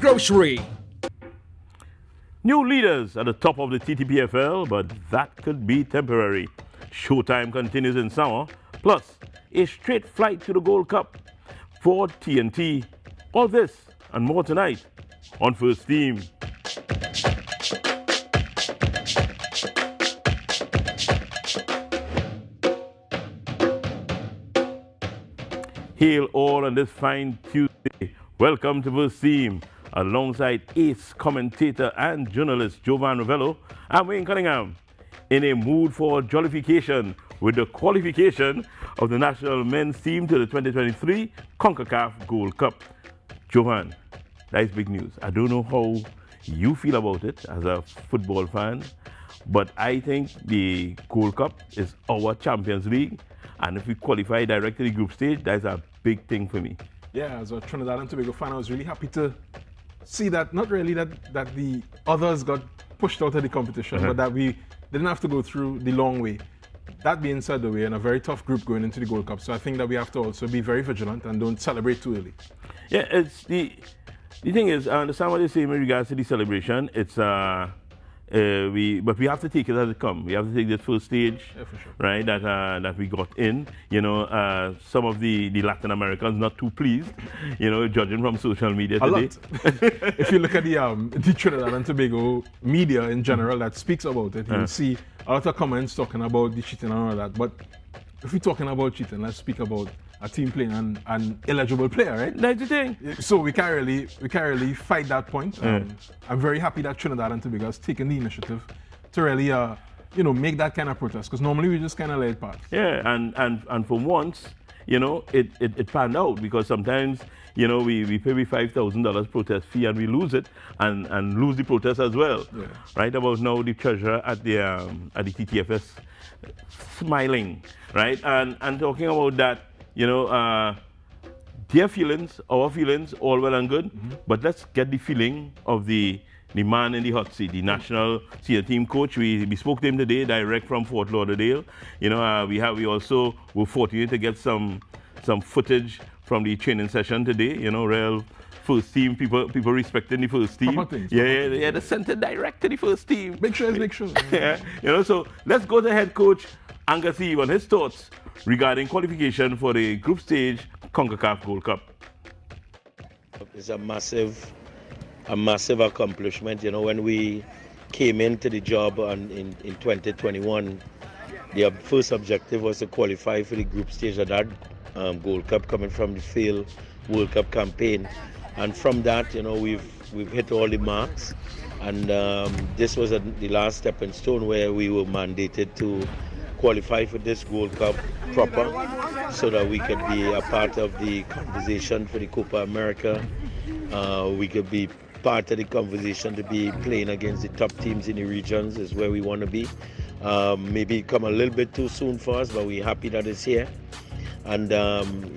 Grocery. New leaders at the top of the TTPFL, but that could be temporary. Showtime continues in summer, plus a straight flight to the Gold Cup for TNT. All this and more tonight on First Team. Hail all on this fine Tuesday. Welcome to First Team. Alongside ace commentator and journalist Jovan Ravello, I'm Wayne Cunningham, in a mood for jollification with the qualification of the national men's team to the 2023 CONCACAF Gold Cup. Jovan, that is big news. I don't know how you feel about it as a football fan, but I think the Gold Cup is our Champions League, and if we qualify direct to the group stage, that's a big thing for me. Yeah, as a Trinidad and Tobago fan, I was really happy to see that, not really that the others got pushed out of the competition, but that we didn't have to go through the long way. That being said, though, we're in a very tough group going into the Gold Cup, so I think that we have to also be very vigilant and don't celebrate too early. Yeah, it's the thing is, I understand what they're saying with regards to the celebration. It's but we have to take it as it comes. We have to take this first stage, Yeah, for sure. right? That we got in. You know, some of the Latin Americans not too pleased. You know, judging from social media A today. lot. If you look at the Trinidad and Tobago media in general that speaks about it, you'll see a lot of comments talking about the cheating and all that. But if we're talking about cheating, let's speak about a team playing an iligible player, right? That's the thing. So we can't really fight that point. I'm very happy that Trinidad and Tobago has taken the initiative to really, make that kind of protest, because normally we just kind of let it pass. Yeah, and for once, you know, it panned out, because sometimes, you know, we pay $5,000 protest fee and we lose it and lose the protest as well. Yeah. Right about now, the treasurer at the TTFS smiling, right, and talking about that. You know, their feelings, our feelings, all well and good, but let's get the feeling of the man in the hot seat, the national senior team coach. We spoke to him today, direct from Fort Lauderdale. You know, we also were fortunate to get some footage from the training session today. You know, real first team, people respecting the first team. Yeah, they sent it direct to the first team. Big shows. Yeah, you know, so let's go to head coach Angus Eve on his thoughts regarding qualification for the group stage CONCACAF Gold Cup. It's a massive accomplishment. You know, when we came into the job in 2021, the first objective was to qualify for the group stage of that Gold Cup, coming from the failed World Cup campaign. And from that, you know, we've hit all the marks. And this was the last stepping stone where we were mandated to qualify for this Gold Cup proper, so that we could be a part of the conversation for the Copa America. We could be part of the conversation to be playing against the top teams in the regions, is where we want to be. Maybe come a little bit too soon for us, but we're happy that it's here. And,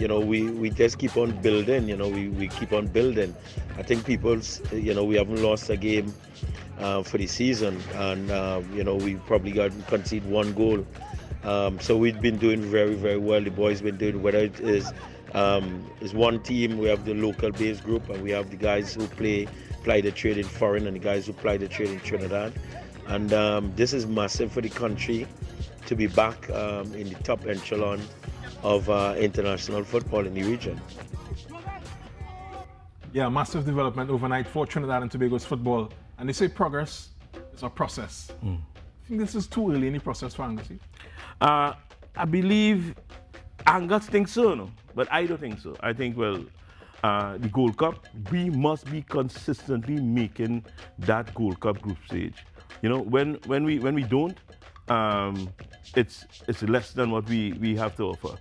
you know, we just keep on building, you know, we keep on building. I think you know, we haven't lost a game for the season, and, you know, we probably conceded one goal. So we've been doing very, very well. The boys been doing, whether it is one team, we have the local base group, and we have the guys who ply the trade in foreign, and the guys who ply the trade in Trinidad. And this is massive for the country to be back in the top echelon of international football in the region. Yeah, massive development overnight for Trinidad and Tobago's football. And they say progress is a process. I think this is too early in the process for Angus. I believe Angus thinks so, no? But I don't think so. I think, well, the Gold Cup, we must be consistently making that Gold Cup group stage. You know, when we don't, it's less than what we have to offer,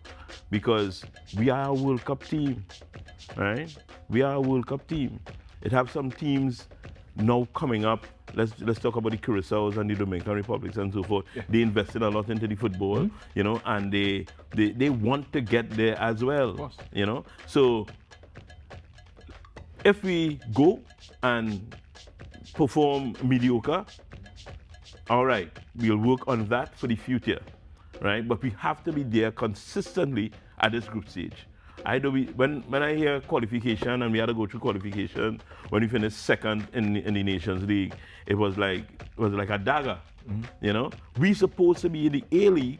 because we are a World Cup team, right? We are a World Cup team. It have some teams now coming up. Let's talk about the Curaçaos and the Dominican Republics and so forth. Yeah. They invested a lot into the football, you know, and they want to get there as well, you know. So if we go and perform mediocre, all right, we'll work on that for the future, right? But we have to be there consistently at this group stage. I do. When I hear qualification and we had to go through qualification, when we finished second in the Nations League, it was like a dagger. You know, we supposed to be in the A League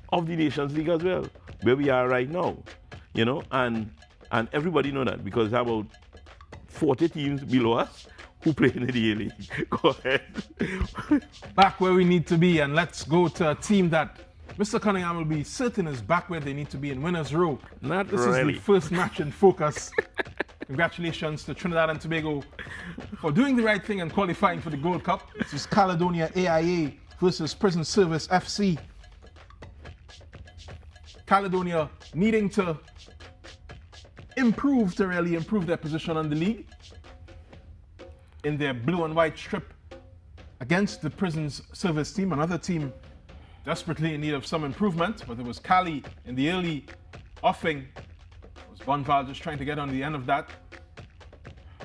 of the Nations League as well, where we are right now. You know, and everybody know that because there are about 40 teams below us who play in the A League. Go ahead. Back where we need to be, and let's go to a team that Mr. Cunningham will be certain is back where they need to be in winners' row. Not this really. is the first match in focus. Congratulations to Trinidad and Tobago for doing the right thing and qualifying for the Gold Cup. This is Caledonia AIA versus Prison Service FC. Caledonia needing to really improve their position on the league in their blue and white strip against the Prison Service team, another team desperately in need of some improvement, but it was Cali in the early offing. It was Bonval just trying to get on the end of that.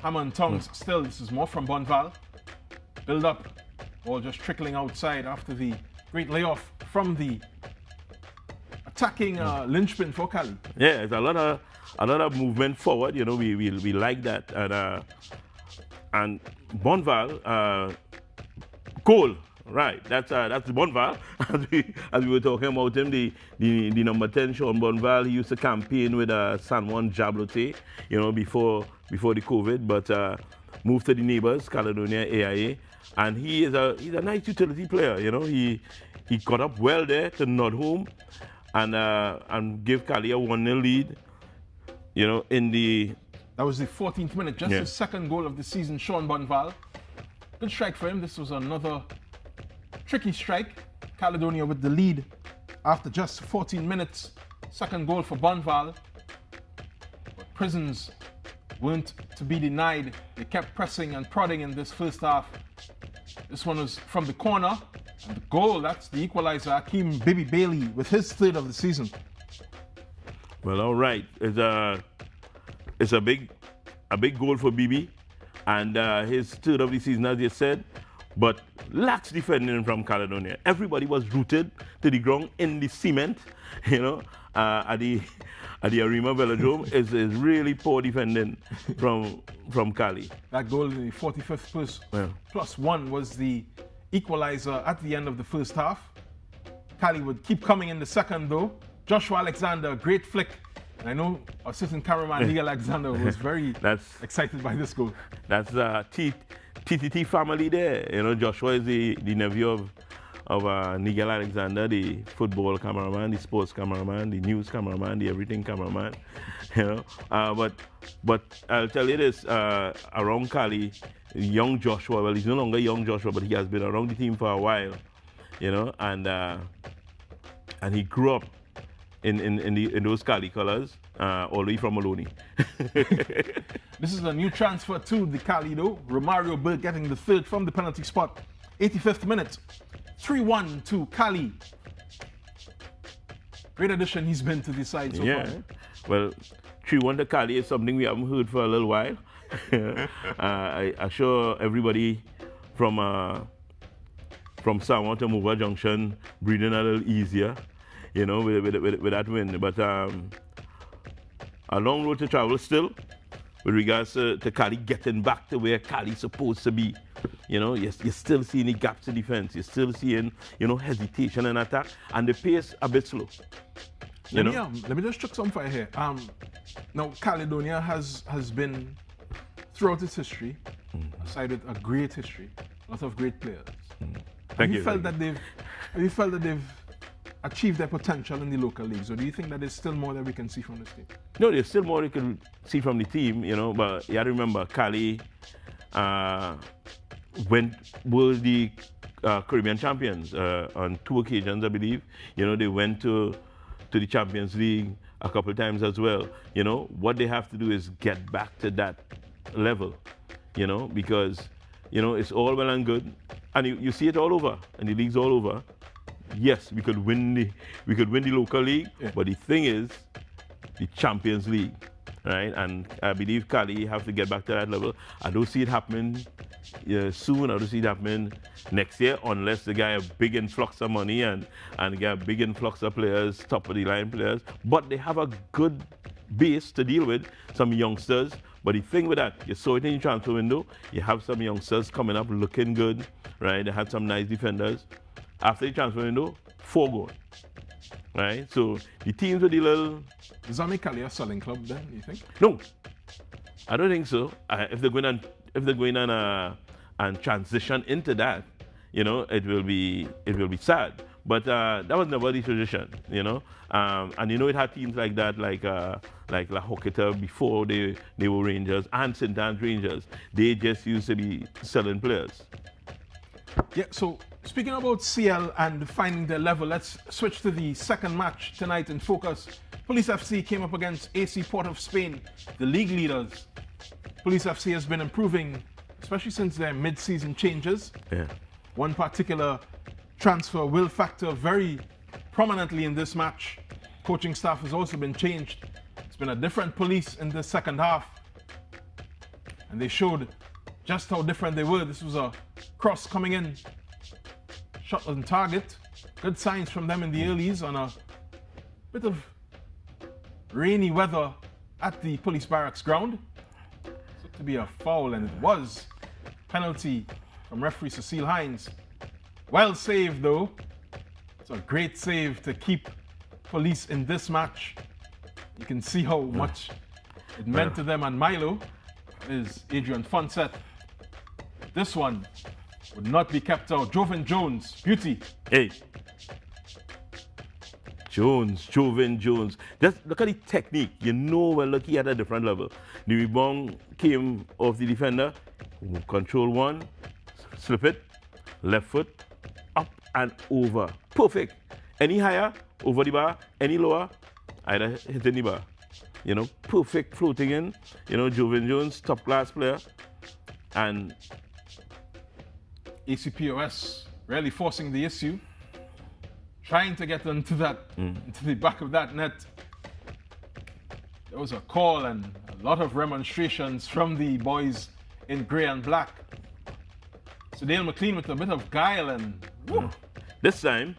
Hammer and tongs still, this is more from Bonval. Build up, ball just trickling outside after the great layoff from the attacking linchpin for Cali. Yeah, it's a lot of movement forward. You know, we like that. And Bonval, goal. Right, that's Bonval. As we were talking about him, the number 10, Sean Bonval, he used to campaign with San Juan Jabloteh, you know, before the COVID, but moved to the neighbors, Caledonia AIA, and he's a nice utility player. You know, he got up well there to nod home, and give Cali a 1-0 lead. You know, that was the 14th minute, just his second goal of the season. Sean Bonval, good strike for him. This was another tricky strike. Caledonia with the lead after just 14 minutes. Second goal for Bonval. But Prisons weren't to be denied. They kept pressing and prodding in this first half. This one was from the corner. And the goal, that's the equalizer. Akeem Bibi Bailey with his third of the season. Well, all right. It's a big goal for Bibi. And his third of the season, as you said. But lax defending from Caledonia. Everybody was rooted to the ground in the cement, you know, at the Arima Velodrome. is really poor defending from Cali. That goal in the 45th plus one was the equalizer at the end of the first half. Cali would keep coming in the second though. Joshua Alexander, great flick. And I know our assistant cameraman, Miguel Alexander, was very excited by this goal. That's TTT family there. You know, Joshua is the nephew of Miguel Alexander, the football cameraman, the sports cameraman, the news cameraman, the everything cameraman. You know, but I'll tell you this: around Cali, young Joshua. Well, he's no longer young Joshua, but he has been around the team for a while. You know, and he grew up in those Cali colors, all the way from Maloney. This is a new transfer to the Cali though. Romario Berg getting the third from the penalty spot. 85th minute. 3-1 to Cali. Great addition he's been to the side so far. Well, 3-1 to Cali is something we haven't heard for a little while. I'm sure everybody from San Juan to Mova Junction breathing a little easier, you know, with that win. But a long road to travel still with regards to Cali getting back to where Cali's supposed to be. You know, you're still seeing the gaps in defense. You're still seeing, you know, hesitation in attack, and the pace a bit slow. Let me just chuck some fire here. Now, Caledonia has been, throughout its history, aside with a great history, a lot of great players. Have you felt that they've achieved their potential in the local leagues, or do you think that there's still more that we can see from this team? No, there's still more you can see from the team, you know, but you have to remember Cali were the Caribbean champions on 2 occasions, I believe. You know, they went to the Champions League a couple of times as well. You know, what they have to do is get back to that level, you know, because, you know, it's all well and good, and you see it all over, and the league's all over. Yes, we could win the local league, but the thing is, the Champions League, right? And I believe Cali have to get back to that level. I don't see it happening soon. I don't see it happening next year unless they get a big influx of money and get a big influx of players, top of the line players. But they have a good base to deal with, some youngsters. But the thing with that, you saw it in the transfer window, you have some youngsters coming up looking good, right? They had some nice defenders. After the transfer window, 4 gone, right? So the teams with the little... Does that make Cali a selling club then, you think? No, I don't think so. If they're going on and transition into that, it will be sad. But that was never the tradition, and it had teams like that, like La Hoqueta before they were Rangers, and St. Anne's Rangers. They just used to be selling players. Yeah, so speaking about CL and finding their level, let's switch to the second match tonight in focus. Police FC came up against AC Port of Spain, the league leaders. Police FC has been improving, especially since their mid-season changes. Yeah. One particular transfer will factor very prominently in this match. Coaching staff has also been changed. It's been a different Police in the second half. And they showed just how different they were. This was a cross coming in, shot on target. Good signs from them in the earlies on a bit of rainy weather at the Police Barracks ground. It looked to be a foul, and it was. Penalty from referee Cecile Hines. Well saved though. It's a great save to keep Police in this match. You can see how much it meant to them, and Milo is Adrian Fonset. This one would not be kept out. Joven Jones, beauty. Hey. Joven Jones. Just look at the technique. We're looking at a different level. The rebound came off the defender. Control one, slip it, left foot, up and over. Perfect. Any higher, over the bar. Any lower, either hitting the bar. Perfect floating in. Joven Jones, top class player. And AC POS really forcing the issue, trying to get into the back of that net. There was a call and a lot of remonstrations from the boys in grey and black. So Dale McLean with a bit of guile and this time,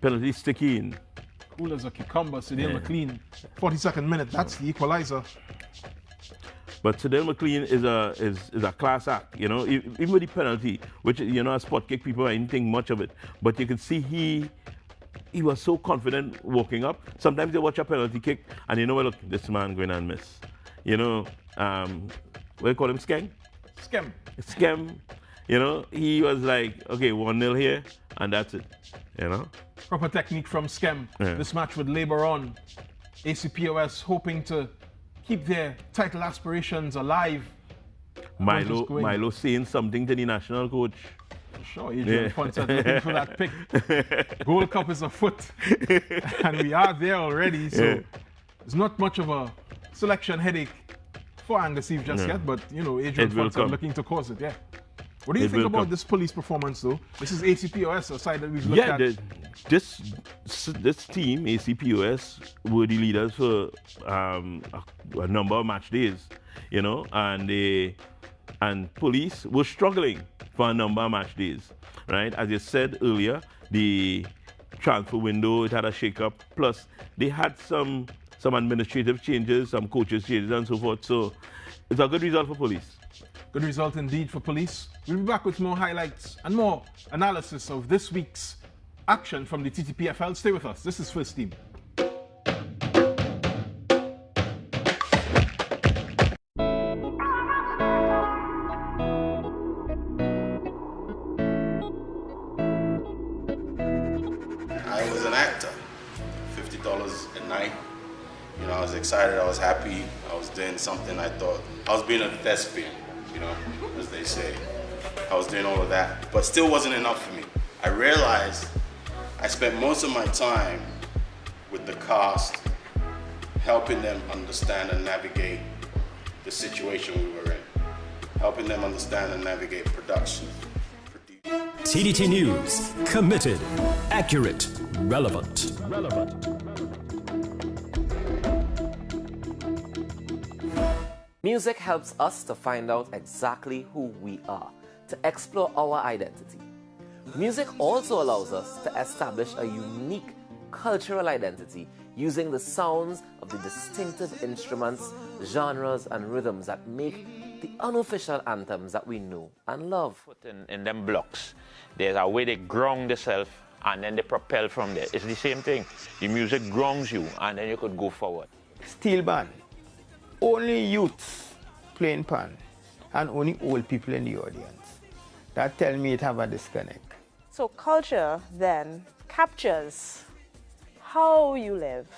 penalty sticky in. Cool as a cucumber, Cedale McLean. 42nd minute, that's the equalizer. But Cedale McLean is a class act, even with the penalty, which, a spot kick, people didn't think much of it. But you can see he was so confident walking up. Sometimes they watch a penalty kick and look, this man going and miss. What do you call him, Skeng? Skem. He was like, okay, 1-0 here, and that's it. Proper technique from Skem. Yeah. This match would labor on. AC POS hoping to keep their title aspirations alive. Milo saying something to the national coach. Sure, Adrian Fonset looking for that pick. Gold Cup is afoot, and we are there already, so there's not much of a selection headache for Angus Eve just yet, but Adrian Fonset looking to cause it, What do you think about this Police performance though? This is AC POS, a side that we've looked at. This team, AC POS, were the leaders for a number of match days, and Police were struggling for a number of match days, right? As you said earlier, the transfer window, it had a shake-up, plus they had some administrative changes, some coaches changes and so forth, so it's a good result for Police. Good result indeed for Police. We'll be back with more highlights and more analysis of this week's action from the TTPFL. Stay with us. This is First Team. I was an actor, $50 a night. I was excited, I was happy, I was doing something I thought, I was being a thespian, as they say. I was doing all of that, but still wasn't enough for me. I realized I spent most of my time with the cast, helping them understand and navigate the situation we were in, helping them understand and navigate production. TDT News, committed, accurate, relevant. Music helps us to find out exactly who we are, to explore our identity. Music also allows us to establish a unique cultural identity using the sounds of the distinctive instruments, genres, and rhythms that make the unofficial anthems that we know and love. In them blocks, there's a way they ground themselves and then they propel from there. It's the same thing. The music grounds you and then you could go forward. Steel band, only youths playing pan and only old people in the audience. That tell me it have a disconnect. So culture then captures how you live.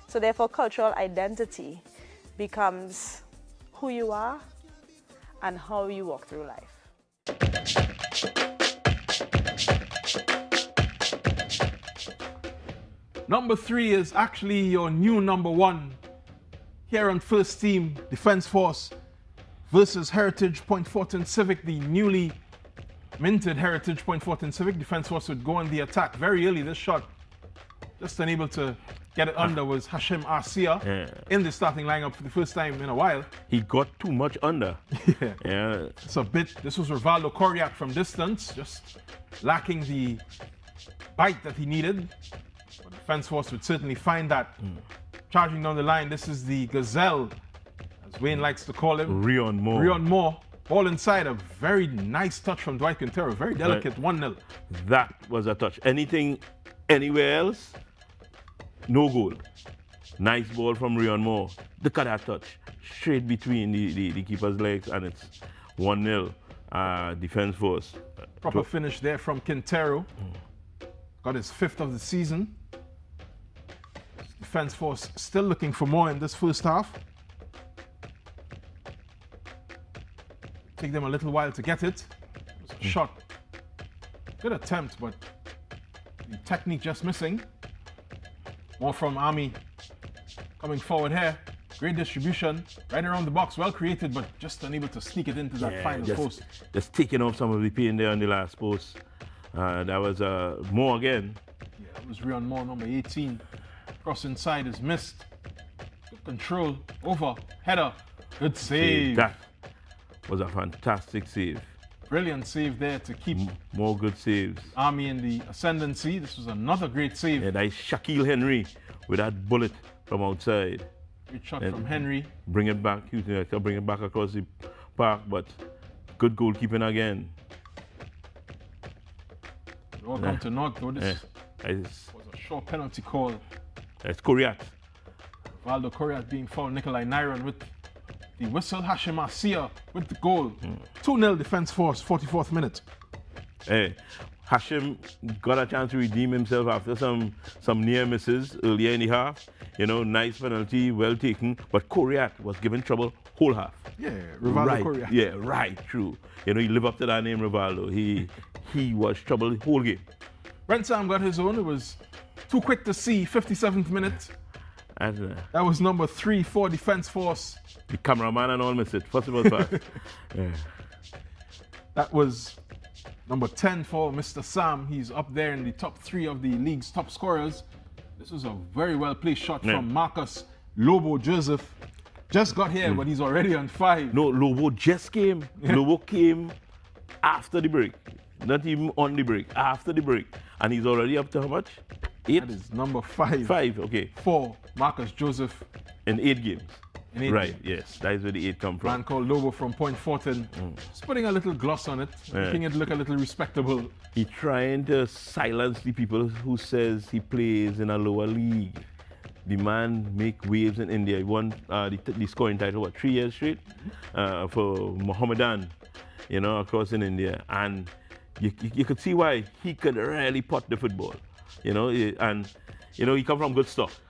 So therefore cultural identity becomes who you are and how you walk through life. Number 3 is actually your new number 1 here on First Team Defense Force versus Heritage Point Fortin Civic, the newly minted Heritage Point Fortin Civic. Defense Force would go on the attack very early. This shot, just unable to get it under, was Hashim Arsia in the starting lineup for the first time in a while. He got too much under. Yeah. It's a bit, this was Rivaldo Coriac from distance, just lacking the bite that he needed. But Defense Force would certainly find that. Charging down the line, this is the Gazelle, as Wayne likes to call him. Rion Moore. Rion Moore. Ball inside, a very nice touch from Dwight Quintero, very delicate, 1-0. That was a touch. Anything, anywhere else, no goal. Nice ball from Rion Moore. Look at that touch. Straight between the keeper's legs, and it's 1-0. Defense Force. Proper finish there from Quintero. Got his 5th of the season. Defense Force still looking for more in this first half. Take them a little while to get it. It was a shot. Good attempt, but the technique just missing. More from Army coming forward here. Great distribution, right around the box, well created, but just unable to sneak it into that final post. Just taking off some of the pain there on the last post. That was Moore again. Yeah, that was Rion Moore, number 18. Cross inside is missed. Good control, over, header, good save. That was a fantastic save. Brilliant save there to keep more good saves. Army in the ascendancy. This was another great save. Yeah, that is Shaquille Henry with that bullet from outside. Great shot from Henry. Bring it back, bring it back across the park, but good goalkeeping again. Welcome to North, though. This was a short penalty call. It's Coriat. Valdo Coriat being fouled. Nikolai Nyron with the whistle. Hashim Arsia with the goal. 2-0 Defense Force, 44th minute. Hey, Hashim got a chance to redeem himself after some near misses earlier in the half. You know, nice penalty, well taken. But Coriat was given trouble whole half. Yeah, Rivaldo Coriat. Yeah, right, true. You know, he lived up to that name, Rivaldo. He was trouble the whole game. Brent Sam got his own. It was too quick to see, 57th minute. And, that was number 3 for Defense Force. The cameraman and all missed it. First of all, yeah. That was number 10 for Mr. Sam. He's up there in the top 3 of the league's top scorers. This was a very well placed shot from Marcus Lobo Joseph. Just got here, but he's already on 5. No, Lobo just came. Lobo came after the break. Not even on the break, after the break. And he's already up to how much? 8? That is number 5. 5, okay. For Marcus Joseph. In 8 games. In 8 right, games. yes. That is where the 8 come from. Man called Lobo from Point Fortin. Just putting a little gloss on it, making it look a little respectable. He's trying to silence the people who says he plays in a lower league. The man make waves in India. He won the scoring title, 3 years straight? For Mohammedan, you know, across in India. And you could see why he could really pot the football, you know, and, you know, he come from good stuff.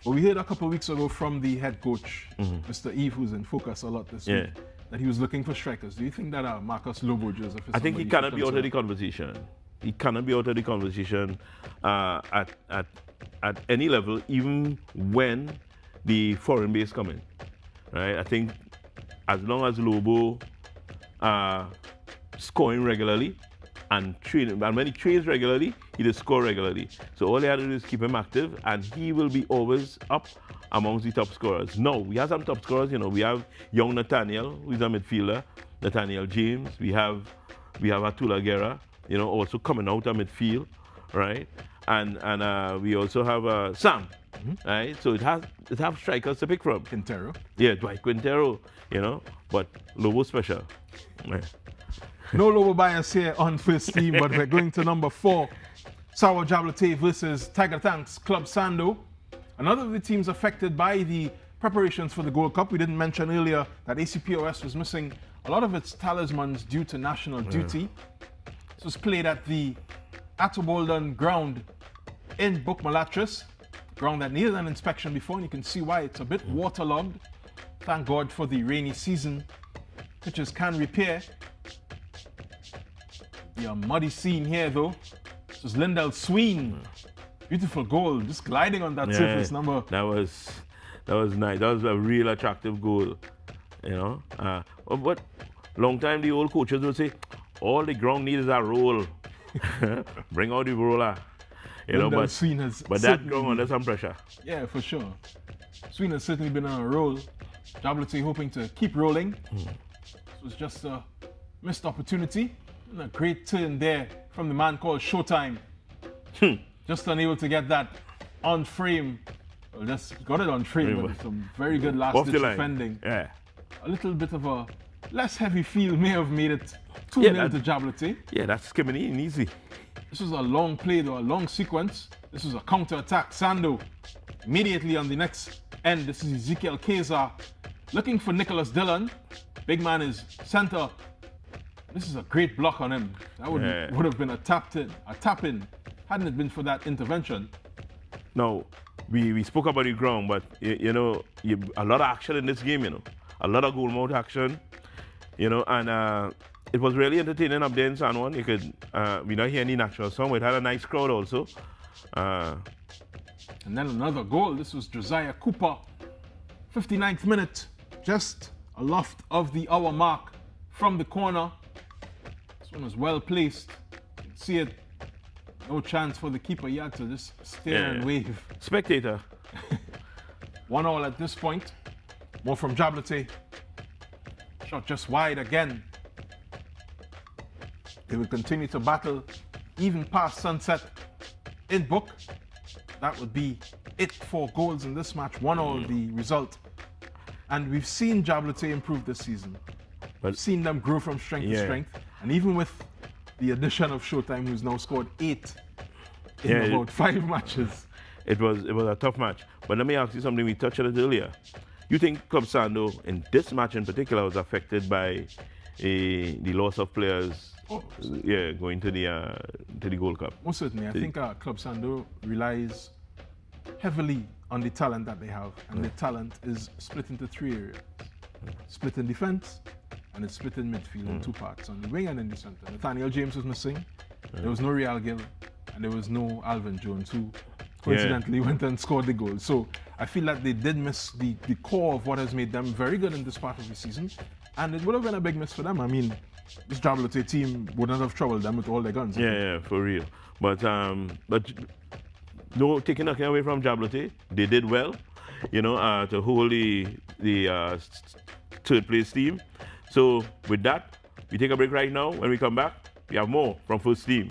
Well, we heard a couple of weeks ago from the head coach, Mr. Eve, who's in focus a lot this week, that he was looking for strikers. Do you think that Marcus Lobo Joseph is I think he cannot be out of the conversation. He cannot be out of the conversation at any level, even when the foreign base come in. Right? I think as long as Lobo scoring regularly, and train. And when he trains regularly, he does score regularly. So all they have to do is keep him active, and he will be always up amongst the top scorers. No, we have some top scorers. We have young Nathaniel, who's a midfielder, Nathaniel James. We have Atula Guerra, also coming out of midfield, right? And we also have Sam, right? So it have strikers to pick from. Quintero. Yeah, Dwight Quintero, but Lobo special. Right. No Lobo bias here on first team, but we're going to number 4. Sawa Jabloteh versus Tiger Tanks Club Sando. Another of the teams affected by the preparations for the Gold Cup. We didn't mention earlier that AC POS was missing a lot of its talismans due to national duty. This was played at the Attobolden ground in Bukmalatris, ground that needed an inspection before, and you can see why it's a bit waterlogged. Thank God for the rainy season. Pitches can repair. The muddy scene here though. This was Lindell Sween. Beautiful goal, just gliding on that surface number. That was nice. That was a real attractive goal. But long time the old coaches would say, all the ground needs is a roll. Bring out the roller. But that ground under some pressure. Yeah, for sure. Sween has certainly been on a roll. Jabloteh hoping to keep rolling. This was just a missed opportunity. And a great turn there from the man called Showtime. Just unable to get that on frame. Well, just got it on frame, but some very good last-ditch defending. Yeah. A little bit of a less heavy field may have made it 2-0 to Jabloteh. Yeah, that's skimming in easy. This was a long play though, a long sequence. This was a counter-attack. Sando immediately on the next end. This is Ezekiel Keza looking for Nicholas Dillon. Big man is center. This is a great block on him. That would have been a tap in, hadn't it been for that intervention. Now, we spoke about the ground, but a lot of action in this game, a lot of goal mouth action, and it was really entertaining up there in San Juan. You could, we don't hear any natural song, but it had a nice crowd also. And then another goal. This was Josiah Cooper, 59th minute, just aloft of the hour mark from the corner. This one was well placed. You can see it. No chance for the keeper. He had to just stare and wave. Spectator. 1-1 at this point. More from Jabloteh. Shot just wide again. They will continue to battle even past sunset in Book. That would be it for goals in this match. 1-1 the result. And we've seen Jabloteh improve this season. We've seen them grow from strength to strength. And even with the addition of Showtime, who's now scored 8 in about 5 matches. It was a tough match. But let me ask you something. We touched on it earlier. You think Club Sando, in this match in particular, was affected by the loss of players going to the Gold Cup? Most certainly. I think Club Sando relies heavily on the talent that they have. And the talent is split into 3 areas. Split in defense, and it's split in midfield in 2 parts, on the wing and in the center. Nathaniel James was missing. There was no Real Gill, and there was no Alvin Jones, who coincidentally went and scored the goal. So I feel that they did miss the core of what has made them very good in this part of the season, and it would have been a big miss for them. I mean, this Jabloteh team wouldn't have troubled them with all their guns. Yeah, for real. But no taking nothing away from Jabloteh. They did well, to hold the third place team. So with that, we take a break right now. When we come back, we have more from first team.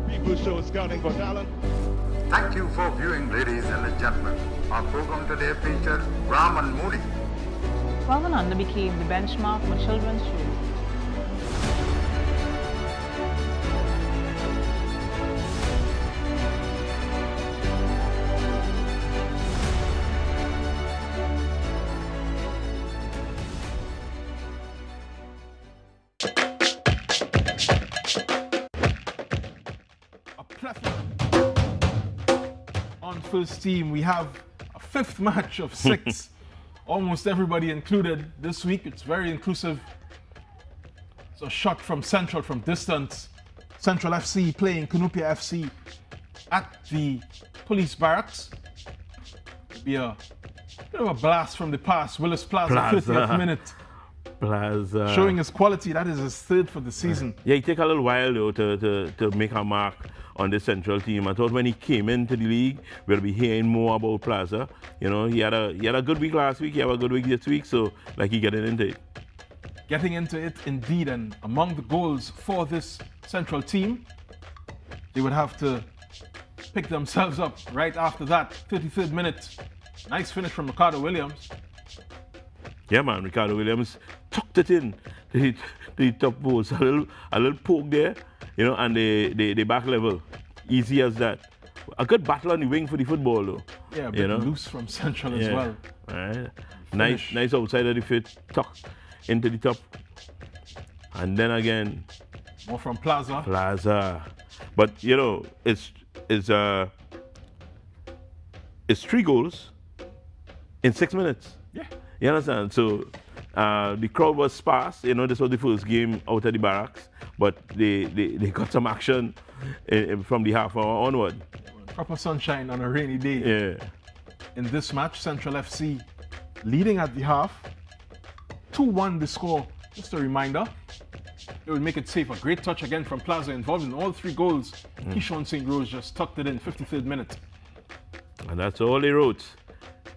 People show scouting for talent. Thank you for viewing, ladies and gentlemen. Our program today featured Ram and Moody. 12 and Under became the benchmark for children's shows. On first team, we have a 5th match of 6. Almost everybody included this week. It's very inclusive. It's a shot from Central from distance. Central FC playing Cunupia FC at the police barracks. be a bit of a blast from the past. Willis Plaza, 30th minute. Plaza. Showing his quality. That is his third for the season. Yeah, it take a little while though to make a mark on the central team. I thought when he came into the league, we'll be hearing more about Plaza. You know, he had a good week last week. He had a good week this week. So like he getting into it. Getting into it indeed. And among the goals for this central team, they would have to pick themselves up right after that. 33rd minute. Nice finish from Ricardo Williams. Yeah, man, Ricardo Williams tucked it in to the top post. A little poke there, you know, and the back level. Easy as that. A good battle on the wing for the football, though. Yeah, a bit loose from central as well. Right. Nice outside of the foot, tuck into the top. And then again. More from Plaza. Plaza. But, you know, it's 3 goals in 6 minutes. Yeah. You understand? So the crowd was sparse. You know, this was the first game out of the barracks, but they got some action from the half hour onward. Proper sunshine on a rainy day. Yeah. In this match, Central FC leading at the half. 2-1 the score. Just a reminder. It would make it safe. A great touch again from Plaza involved in all 3 goals. Keyshawn St. Rose just tucked it in, 53rd minute. And that's all they wrote.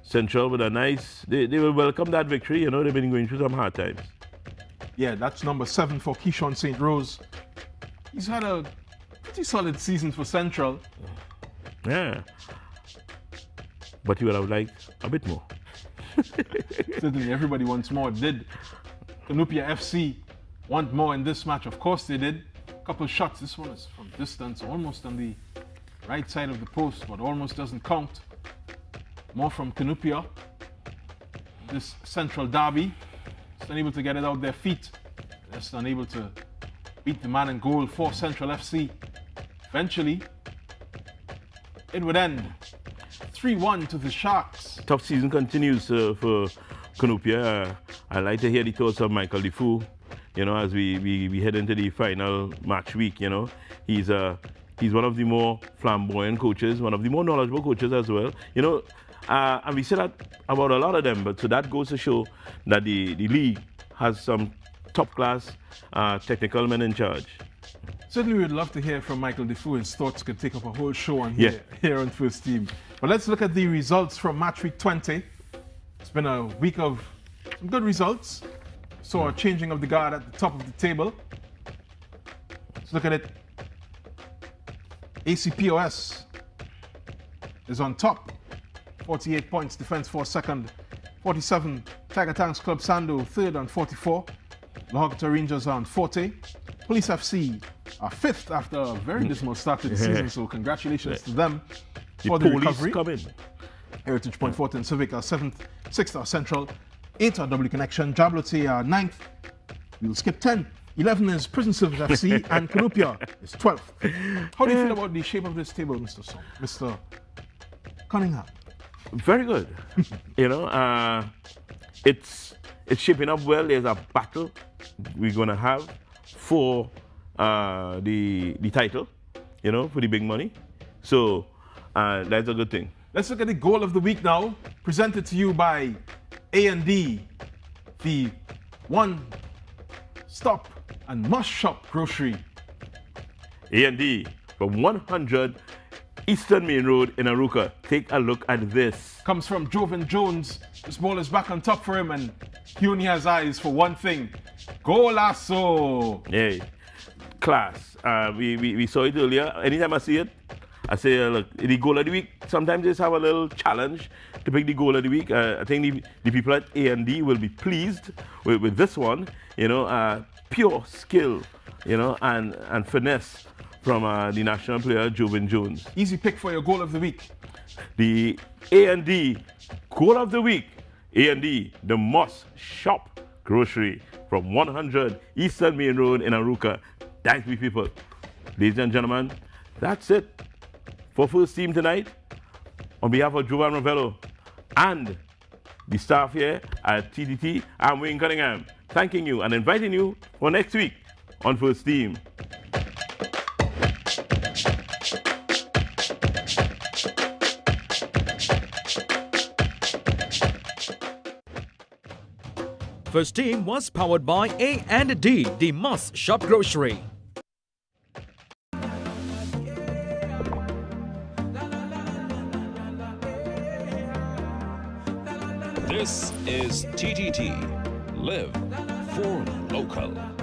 Central with a nice, they will welcome that victory. You know, they've been going through some hard times. Yeah, that's number 7 for Keyshawn St. Rose. He's had a pretty solid season for Central. Yeah. But you would have liked a bit more. Certainly, everybody wants more. Did Cunupia FC want more in this match? Of course they did. A couple shots. This one is from distance, almost on the right side of the post, but almost doesn't count. More from Cunupia. This central derby. Just unable to get it out their feet. Just unable to beat the man in goal for Central FC. Eventually, it would end 3-1 to the Sharks. Tough season continues for Cunupia. I'd like to hear the thoughts of Michael Defoe, you know, as we head into the final match week. You know, he's one of the more flamboyant coaches, one of the more knowledgeable coaches as well. You know, and we say that about a lot of them, but so that goes to show that the league has some top-class technical men in charge. Certainly, we'd love to hear from Michael Defoe. His thoughts could take up a whole show on here on First Team. But let's look at the results from match week 20. It's been a week of some good results. Saw a changing of the guard at the top of the table. Let's look at it. AC POS is on top. 48 points, Defense Force second. 47, Tiger Tanks Club Sando third on 44. Lahogata Rangers are on 40. Police FC are 5th after a very dismal start to the season, so congratulations to them for the recovery. Coming. Heritage Point, Fortin Civic are 7th, 6th are Central, 8th are W Connection, Jabloteh are 9th. We'll skip 10. 11 is Prison Service FC, and Cunupia is 12th. How do you feel about the shape of this table, Mr. Song, Mr. Cunningham? Very good. You know, it's shaping up well. There's a battle we're gonna have for the title, you know, for the big money. So that's a good thing. Let's look at the goal of the week now, presented to you by A&D, the one-stop and must-shop grocery. A&D from 100 Eastern Main Road in Aruka. Take a look at this. Comes from Jovan Jones. This ball is back on top for him, and he only has eyes for one thing. Golazo! Hey, class. We saw it earlier. Anytime I see it, I say, look, the goal of the week, sometimes they just have a little challenge to pick the goal of the week. I think the people at A&D will be pleased with this one. You know, pure skill, you know, and finesse from the national player, Jovan Jones. Easy pick for your goal of the week. The A&D goal of the week. A&D, the must-shop grocery from 100 Eastern Main Road in Aruka. Thanks, me people. Ladies and gentlemen, that's it for First Team tonight. On behalf of Jovan Ravello and the staff here at TTT, I'm Wayne Cunningham, thanking you and inviting you for next week on First Team. First Team was powered by A&D, the Must Shop Grocery. This is TTT. Live for local.